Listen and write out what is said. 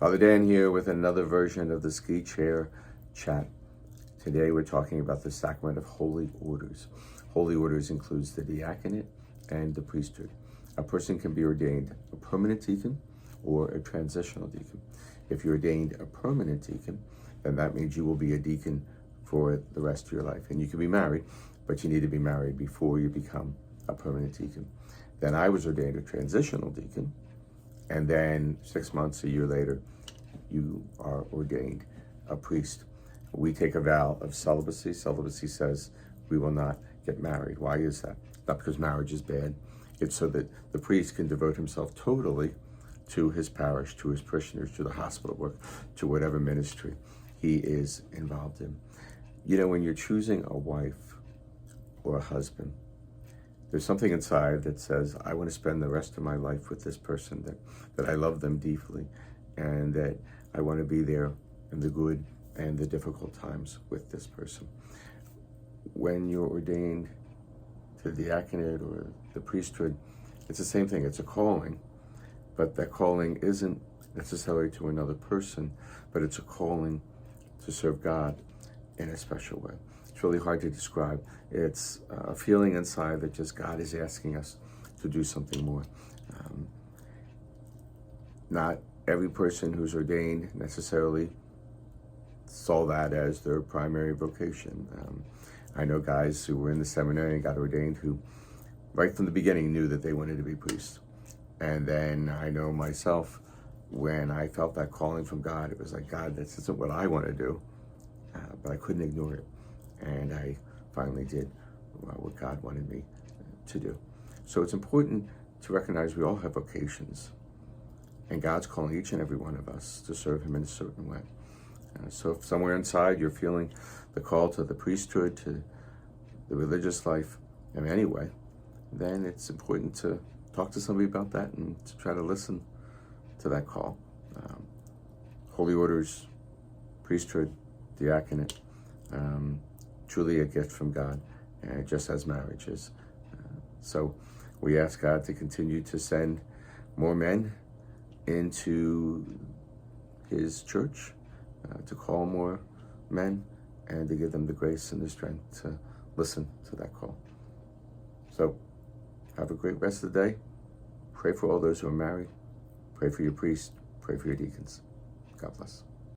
Father Dan here with another version of the Ski Chair Chat. Today we're talking about the sacrament of holy orders. Holy orders includes the diaconate and the priesthood. A person can be ordained a permanent deacon or a transitional deacon. If you're ordained a permanent deacon, then that means you will be a deacon for the rest of your life. And you can be married, but you need to be married before you become a permanent deacon. Then I was ordained a transitional deacon, and then 6 months, a year later, you are ordained a priest. We take a vow of celibacy. Celibacy says we will not get married. Why is that? Not because marriage is bad. It's so that the priest can devote himself totally to his parish, to his parishioners, to the hospital work, to whatever ministry he is involved in. You know, when you're choosing a wife or a husband, there's something inside that says, I want to spend the rest of my life with this person, that I love them deeply, and that I want to be there in the good and the difficult times with this person. When you're ordained to the diaconate or the priesthood, it's the same thing. It's a calling, but that calling isn't necessarily to another person, but it's a calling to serve God in a special way. It's really hard to describe. It's a feeling inside that just God is asking us to do something more. Not every person who's ordained necessarily saw that as their primary vocation. I know guys who were in the seminary and got ordained who, right from the beginning, knew that they wanted to be priests. And then I know myself, when I felt that calling from God, it was like, God, this isn't what I want to do, but I couldn't ignore it. And I finally did what God wanted me to do. So it's important to recognize we all have vocations, and God's calling each and every one of us to serve him in a certain way. So if somewhere inside you're feeling the call to the priesthood, to the religious life in any way, then it's important to talk to somebody about that and to try to listen to that call. Holy orders, priesthood, diaconate, truly a gift from God, just as marriage is. So we ask God to continue to send more men into his church, to call more men, and to give them the grace and the strength to listen to that call. So have a great rest of the day. Pray for all those who are married. Pray for your priest. Pray for your deacons. God bless.